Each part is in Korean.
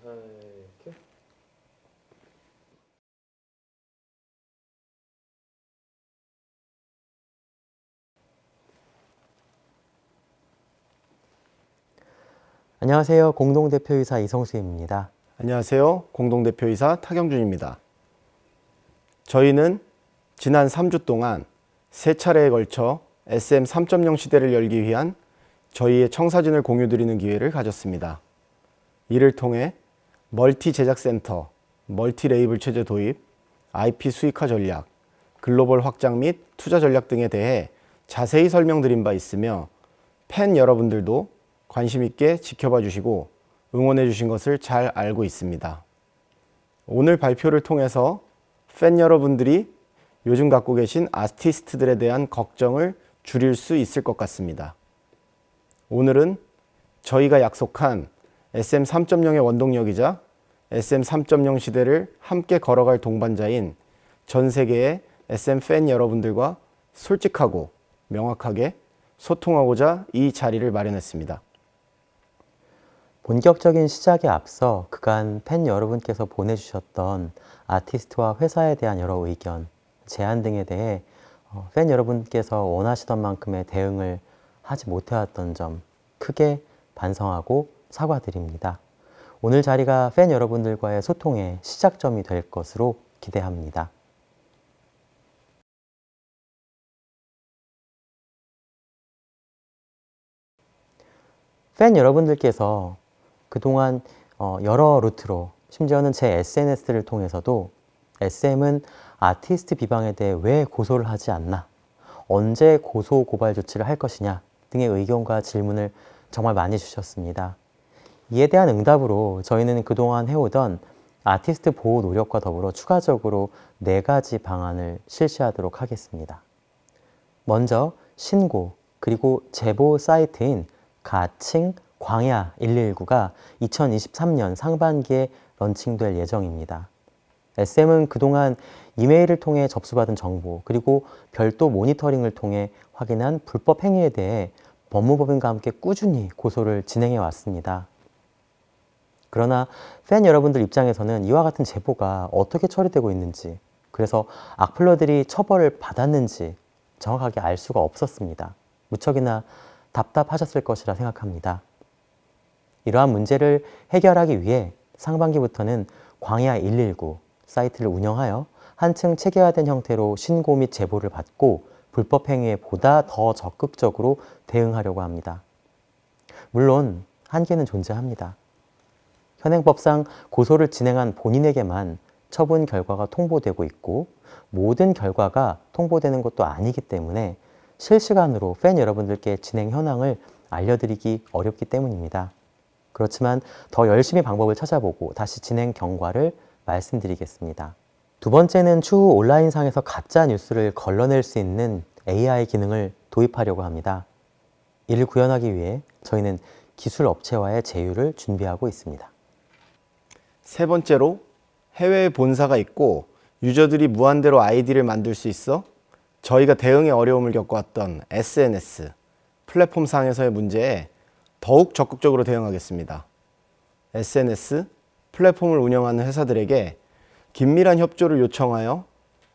큐. 안녕하세요. 공동대표이사 이성수입니다. 안녕하세요. 공동대표이사 타경준입니다. 저희는 지난 3주 동안 세 차례에 걸쳐 SM 3.0 시대를 열기 위한 저희의 청사진을 공유드리는 기회를 가졌습니다. 이를 통해 멀티 제작센터, 멀티 레이블 체제 도입, IP 수익화 전략, 글로벌 확장 및 투자 전략 등에 대해 자세히 설명드린 바 있으며 팬 여러분들도 관심 있게 지켜봐 주시고 응원해 주신 것을 잘 알고 있습니다. 오늘 발표를 통해서 팬 여러분들이 요즘 갖고 계신 아티스트들에 대한 걱정을 줄일 수 있을 것 같습니다. 오늘은 저희가 약속한 SM 3.0의 원동력이자 SM 3.0 시대를 함께 걸어갈 동반자인 전 세계의 SM 팬 여러분들과 솔직하고 명확하게 소통하고자 이 자리를 마련했습니다. 본격적인 시작에 앞서 그간 팬 여러분께서 보내주셨던 아티스트와 회사에 대한 여러 의견, 제안 등에 대해 팬 여러분께서 원하시던 만큼의 대응을 하지 못해왔던 점 크게 반성하고 사과드립니다. 오늘 자리가 팬 여러분들과의 소통의 시작점이 될 것으로 기대합니다. 팬 여러분들께서 그동안 여러 루트로 심지어는 제 SNS를 통해서도 SM은 아티스트 비방에 대해 왜 고소를 하지 않나, 언제 고소 고발 조치를 할 것이냐 등의 의견과 질문을 정말 많이 주셨습니다. 이에 대한 응답으로 저희는 그동안 해오던 아티스트 보호 노력과 더불어 추가적으로 4가지 방안을 실시하도록 하겠습니다. 먼저 신고 그리고 제보 사이트인 가칭 광야 119가 2023년 상반기에 런칭될 예정입니다. SM은 그동안 이메일을 통해 접수받은 정보 그리고 별도 모니터링을 통해 확인한 불법 행위에 대해 법무법인과 함께 꾸준히 고소를 진행해 왔습니다. 그러나 팬 여러분들 입장에서는 이와 같은 제보가 어떻게 처리되고 있는지, 그래서 악플러들이 처벌을 받았는지 정확하게 알 수가 없었습니다. 무척이나 답답하셨을 것이라 생각합니다. 이러한 문제를 해결하기 위해 상반기부터는 광야 119 사이트를 운영하여 한층 체계화된 형태로 신고 및 제보를 받고 불법 행위에 보다 더 적극적으로 대응하려고 합니다. 물론 한계는 존재합니다. 현행법상 고소를 진행한 본인에게만 처분 결과가 통보되고 있고 모든 결과가 통보되는 것도 아니기 때문에 실시간으로 팬 여러분들께 진행 현황을 알려드리기 어렵기 때문입니다. 그렇지만 더 열심히 방법을 찾아보고 다시 진행 경과를 말씀드리겠습니다. 두 번째는 추후 온라인상에서 가짜 뉴스를 걸러낼 수 있는 AI 기능을 도입하려고 합니다. 이를 구현하기 위해 저희는 기술 업체와의 제휴를 준비하고 있습니다. 세 번째로 해외에 본사가 있고 유저들이 무한대로 아이디를 만들 수 있어 저희가 대응에 어려움을 겪어왔던 SNS, 플랫폼상에서의 문제에 더욱 적극적으로 대응하겠습니다. SNS, 플랫폼을 운영하는 회사들에게 긴밀한 협조를 요청하여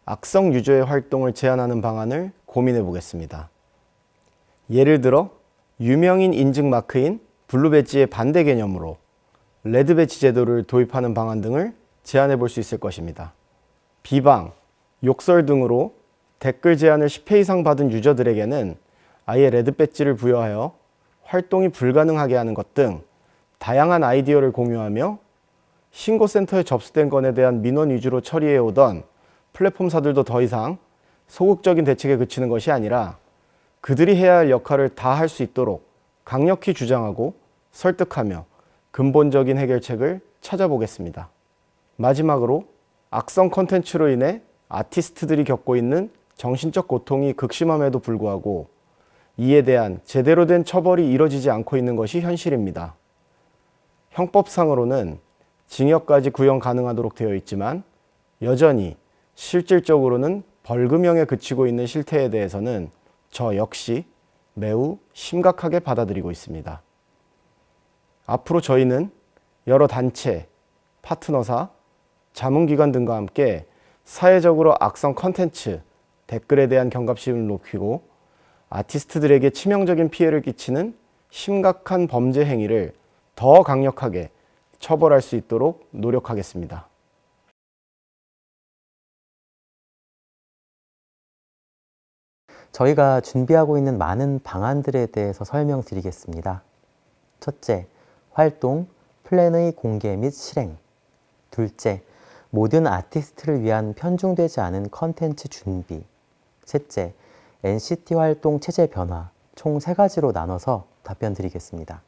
악성 유저의 활동을 제한하는 방안을 고민해 보겠습니다. 예를 들어 유명인 인증 마크인 블루 배지의 반대 개념으로 레드 배지 제도를 도입하는 방안 등을 제안해 볼 수 있을 것입니다. 비방, 욕설 등으로 댓글 제한을 10회 이상 받은 유저들에게는 아예 레드 배지를 부여하여 활동이 불가능하게 하는 것 등 다양한 아이디어를 공유하며 신고센터에 접수된 건에 대한 민원 위주로 처리해 오던 플랫폼사들도 더 이상 소극적인 대책에 그치는 것이 아니라 그들이 해야 할 역할을 다 할 수 있도록 강력히 주장하고 설득하며 근본적인 해결책을 찾아보겠습니다. 마지막으로 악성 콘텐츠로 인해 아티스트들이 겪고 있는 정신적 고통이 극심함에도 불구하고 이에 대한 제대로 된 처벌이 이뤄지지 않고 있는 것이 현실입니다. 형법상으로는 징역까지 구형 가능하도록 되어 있지만 여전히 실질적으로는 벌금형에 그치고 있는 실태에 대해서는 저 역시 매우 심각하게 받아들이고 있습니다. 앞으로 저희는 여러 단체, 파트너사, 자문기관 등과 함께 사회적으로 악성 컨텐츠, 댓글에 대한 경각심을 높이고 아티스트들에게 치명적인 피해를 끼치는 심각한 범죄 행위를 더 강력하게 처벌할 수 있도록 노력하겠습니다. 저희가 준비하고 있는 많은 방안들에 대해서 설명드리겠습니다. 첫째, 활동, 플랜의 공개 및 실행. 둘째, 모든 아티스트를 위한 편중되지 않은 컨텐츠 준비. 셋째, NCT 활동 체제 변화. 총 3가지로 나눠서 답변 드리겠습니다.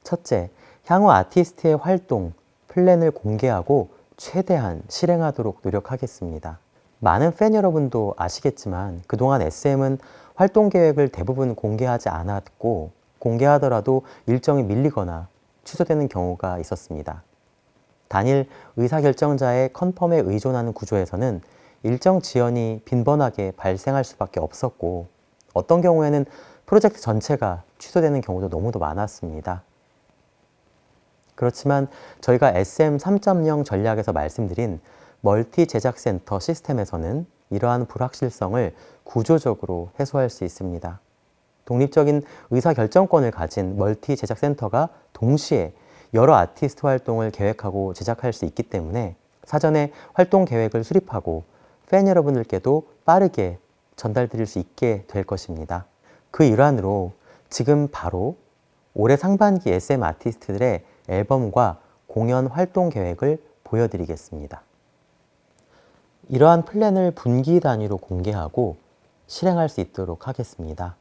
첫째, 향후 아티스트의 활동, 플랜을 공개하고 최대한 실행하도록 노력하겠습니다. 많은 팬 여러분도 아시겠지만 그동안 SM은 활동 계획을 대부분 공개하지 않았고 공개하더라도 일정이 밀리거나 취소되는 경우가 있었습니다. 단일 의사결정자의 컨펌에 의존하는 구조에서는 일정 지연이 빈번하게 발생할 수밖에 없었고 어떤 경우에는 프로젝트 전체가 취소되는 경우도 너무도 많았습니다. 그렇지만 저희가 SM 3.0 전략에서 말씀드린 멀티 제작 센터 시스템에서는 이러한 불확실성을 구조적으로 해소할 수 있습니다. 독립적인 의사결정권을 가진 멀티 제작 센터가 동시에 여러 아티스트 활동을 계획하고 제작할 수 있기 때문에 사전에 활동 계획을 수립하고 팬 여러분들께도 빠르게 전달드릴 수 있게 될 것입니다. 그 일환으로 지금 바로 올해 상반기 SM 아티스트들의 앨범과 공연 활동 계획을 보여드리겠습니다. 이러한 플랜을 분기 단위로 공개하고 실행할 수 있도록 하겠습니다.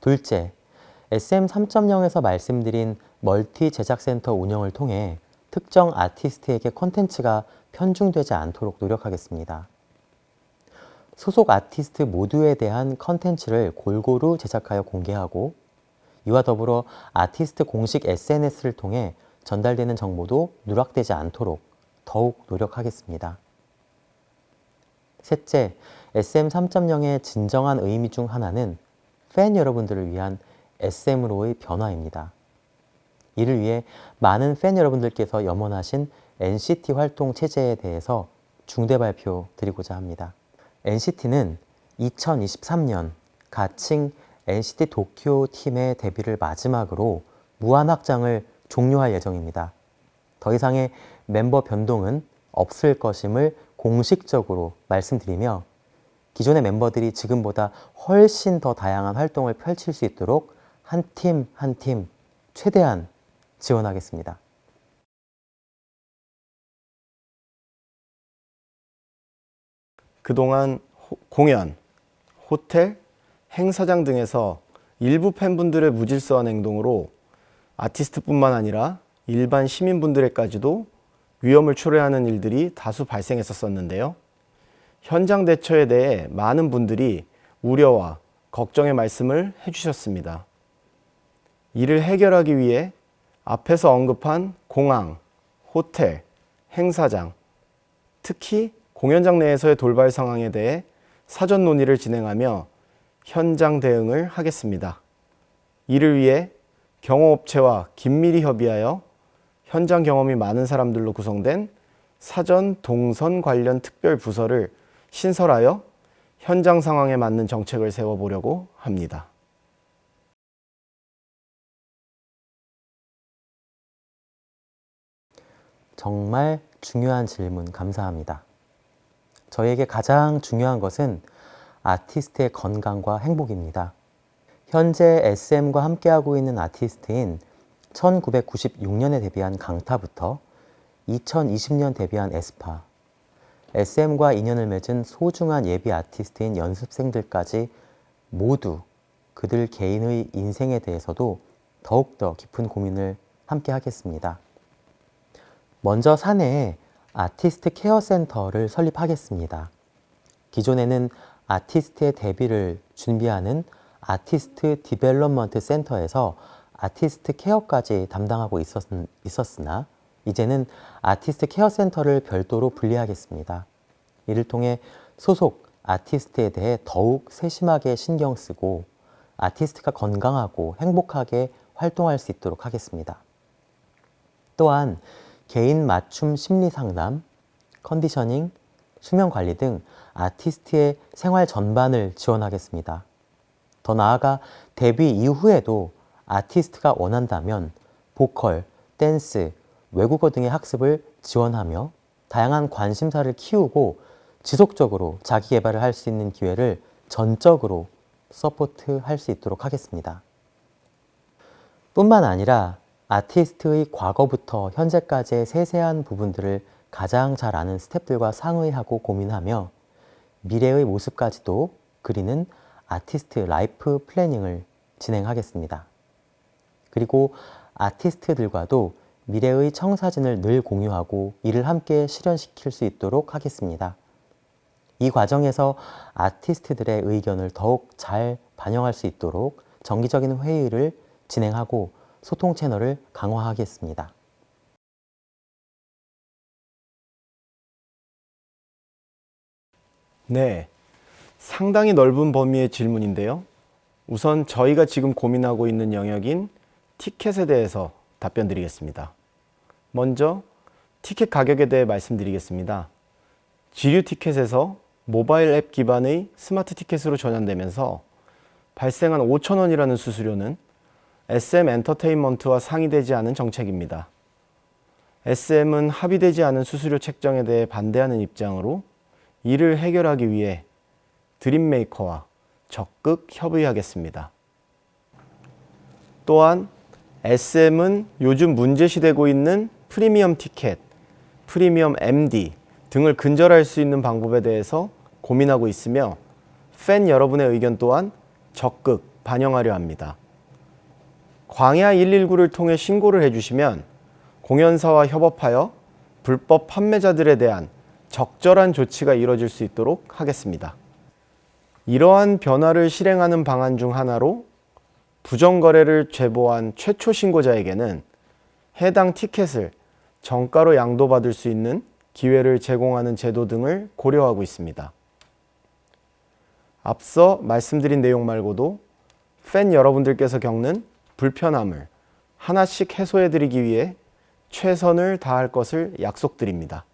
둘째, SM 3.0에서 말씀드린 멀티 제작센터 운영을 통해 특정 아티스트에게 콘텐츠가 편중되지 않도록 노력하겠습니다. 소속 아티스트 모두에 대한 컨텐츠를 골고루 제작하여 공개하고 이와 더불어 아티스트 공식 SNS를 통해 전달되는 정보도 누락되지 않도록 더욱 노력하겠습니다. 셋째, SM 3.0의 진정한 의미 중 하나는 팬 여러분들을 위한 SM으로의 변화입니다. 이를 위해 많은 팬 여러분들께서 염원하신 NCT 활동 체제에 대해서 중대 발표 드리고자 합니다. NCT는 2023년 가칭 NCT 도쿄 팀의 데뷔를 마지막으로 무한 확장을 종료할 예정입니다. 더 이상의 멤버 변동은 없을 것임을 공식적으로 말씀드리며 기존의 멤버들이 지금보다 훨씬 더 다양한 활동을 펼칠 수 있도록 한 팀 한 팀 최대한 지원하겠습니다. 그동안 공연, 호텔, 행사장 등에서 일부 팬분들의 무질서한 행동으로 아티스트뿐만 아니라 일반 시민분들에까지도 위험을 초래하는 일들이 다수 발생했었는데요. 현장 대처에 대해 많은 분들이 우려와 걱정의 말씀을 해주셨습니다. 이를 해결하기 위해 앞에서 언급한 공항, 호텔, 행사장, 특히 공연장 내에서의 돌발 상황에 대해 사전 논의를 진행하며 현장 대응을 하겠습니다. 이를 위해 경호업체와 긴밀히 협의하여 현장 경험이 많은 사람들로 구성된 사전 동선 관련 특별 부서를 신설하여 현장 상황에 맞는 정책을 세워보려고 합니다. 정말 중요한 질문 감사합니다. 저에게 가장 중요한 것은 아티스트의 건강과 행복입니다. 현재 SM과 함께하고 있는 아티스트인 1996년에 데뷔한 강타부터 2020년 데뷔한 에스파, SM과 인연을 맺은 소중한 예비 아티스트인 연습생들까지 모두 그들 개인의 인생에 대해서도 더욱더 깊은 고민을 함께 하겠습니다. 먼저 사내에 아티스트 케어 센터를 설립하겠습니다. 기존에는 아티스트의 데뷔를 준비하는 아티스트 디벨롭먼트 센터에서 아티스트 케어까지 담당하고 있었으나 이제는 아티스트 케어 센터를 별도로 분리하겠습니다. 이를 통해 소속 아티스트에 대해 더욱 세심하게 신경 쓰고 아티스트가 건강하고 행복하게 활동할 수 있도록 하겠습니다. 또한 개인 맞춤 심리 상담, 컨디셔닝, 수면 관리 등 아티스트의 생활 전반을 지원하겠습니다. 더 나아가 데뷔 이후에도 아티스트가 원한다면 보컬, 댄스, 외국어 등의 학습을 지원하며 다양한 관심사를 키우고 지속적으로 자기 개발을 할 수 있는 기회를 전적으로 서포트할 수 있도록 하겠습니다. 뿐만 아니라 아티스트의 과거부터 현재까지의 세세한 부분들을 가장 잘 아는 스태프들과 상의하고 고민하며 미래의 모습까지도 그리는 아티스트 라이프 플래닝을 진행하겠습니다. 그리고 아티스트들과도 미래의 청사진을 늘 공유하고 이를 함께 실현시킬 수 있도록 하겠습니다. 이 과정에서 아티스트들의 의견을 더욱 잘 반영할 수 있도록 정기적인 회의를 진행하고 소통 채널을 강화하겠습니다. 네, 상당히 넓은 범위의 질문인데요. 우선 저희가 지금 고민하고 있는 영역인 티켓에 대해서 답변 드리겠습니다. 먼저 티켓 가격에 대해 말씀드리겠습니다. 지류 티켓에서 모바일 앱 기반의 스마트 티켓으로 전환되면서 발생한 5,000원이라는 수수료는 SM 엔터테인먼트와 상의되지 않은 정책입니다. SM은 합의되지 않은 수수료 책정에 대해 반대하는 입장으로 이를 해결하기 위해 드림메이커와 적극 협의하겠습니다. 또한 SM은 요즘 문제시되고 있는 프리미엄 티켓, 프리미엄 MD 등을 근절할 수 있는 방법에 대해서 고민하고 있으며 팬 여러분의 의견 또한 적극 반영하려 합니다. 광야 119를 통해 신고를 해주시면 공연사와 협업하여 불법 판매자들에 대한 적절한 조치가 이루어질 수 있도록 하겠습니다. 이러한 변화를 실행하는 방안 중 하나로 부정거래를 제보한 최초 신고자에게는 해당 티켓을 정가로 양도받을 수 있는 기회를 제공하는 제도 등을 고려하고 있습니다. 앞서 말씀드린 내용 말고도 팬 여러분들께서 겪는 불편함을 하나씩 해소해드리기 위해 최선을 다할 것을 약속드립니다.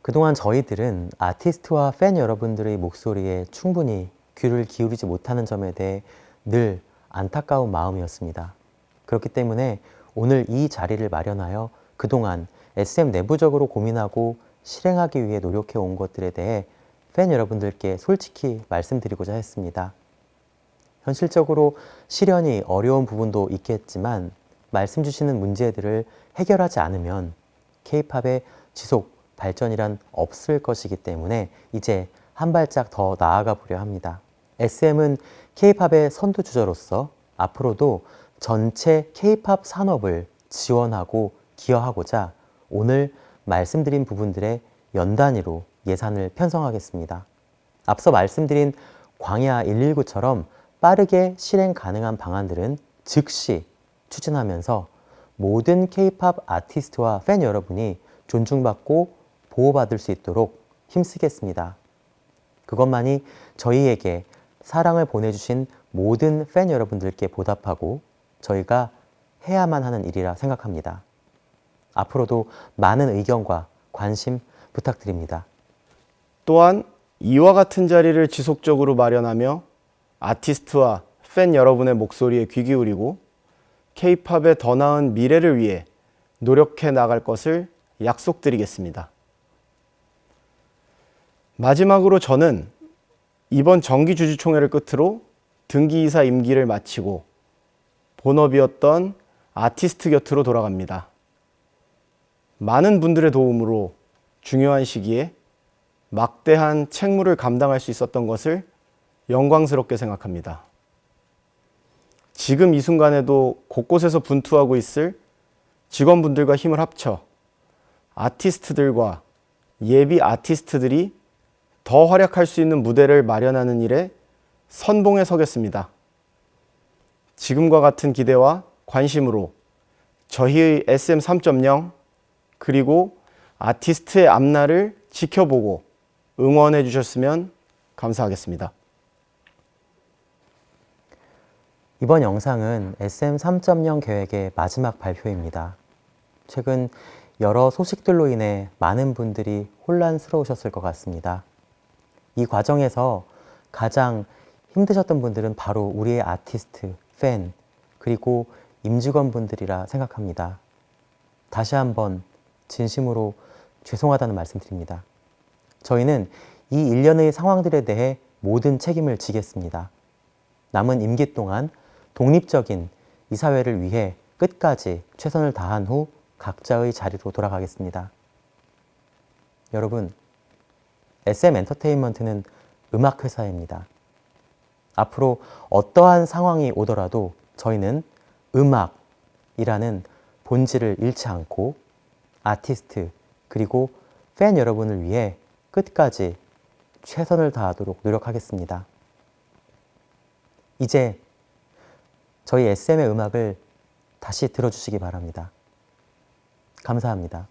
그동안 저희들은 아티스트와 팬 여러분들의 목소리에 충분히 귀를 기울이지 못하는 점에 대해 늘 안타까운 마음이었습니다. 그렇기 때문에 오늘 이 자리를 마련하여 그동안 SM 내부적으로 고민하고 실행하기 위해 노력해 온 것들에 대해 팬 여러분들께 솔직히 말씀드리고자 했습니다. 현실적으로 실현이 어려운 부분도 있겠지만 말씀 주시는 문제들을 해결하지 않으면 K-팝의 지속 발전이란 없을 것이기 때문에 이제 한 발짝 더 나아가 보려 합니다. SM은 K-팝의 선두주자로서 앞으로도 전체 K-팝 산업을 지원하고 기여하고자 오늘 말씀드린 부분들의 연단위로 예산을 편성하겠습니다. 앞서 말씀드린 광야 119처럼 빠르게 실행 가능한 방안들은 즉시 추진하면서 모든 K-팝 아티스트와 팬 여러분이 존중받고 보호받을 수 있도록 힘쓰겠습니다. 그것만이 저희에게 사랑을 보내주신 모든 팬 여러분들께 보답하고 저희가 해야만 하는 일이라 생각합니다. 앞으로도 많은 의견과 관심 부탁드립니다. 또한 이와 같은 자리를 지속적으로 마련하며 아티스트와 팬 여러분의 목소리에 귀 기울이고 K-팝의 더 나은 미래를 위해 노력해 나갈 것을 약속드리겠습니다. 마지막으로 저는 이번 정기주주총회를 끝으로 등기이사 임기를 마치고 본업이었던 아티스트 곁으로 돌아갑니다. 많은 분들의 도움으로 중요한 시기에 막대한 책무를 감당할 수 있었던 것을 영광스럽게 생각합니다. 지금 이 순간에도 곳곳에서 분투하고 있을 직원분들과 힘을 합쳐 아티스트들과 예비 아티스트들이 더 활약할 수 있는 무대를 마련하는 일에 선봉에 서겠습니다. 지금과 같은 기대와 관심으로 저희의 SM 3.0 그리고 아티스트의 앞날을 지켜보고 응원해 주셨으면 감사하겠습니다. 이번 영상은 SM 3.0 계획의 마지막 발표입니다. 최근 여러 소식들로 인해 많은 분들이 혼란스러우셨을 것 같습니다. 이 과정에서 가장 힘드셨던 분들은 바로 우리의 아티스트, 팬, 그리고 임직원분들이라 생각합니다. 다시 한번 진심으로 죄송하다는 말씀드립니다. 저희는 이 일련의 상황들에 대해 모든 책임을 지겠습니다. 남은 임기 동안 독립적인 이 사회를 위해 끝까지 최선을 다한 후 각자의 자리로 돌아가겠습니다. 여러분, SM 엔터테인먼트는 음악회사입니다. 앞으로 어떠한 상황이 오더라도 저희는 음악이라는 본질을 잃지 않고 아티스트 그리고 팬 여러분을 위해 끝까지 최선을 다하도록 노력하겠습니다. 이제 저희 SM의 음악을 다시 들어주시기 바랍니다. 감사합니다.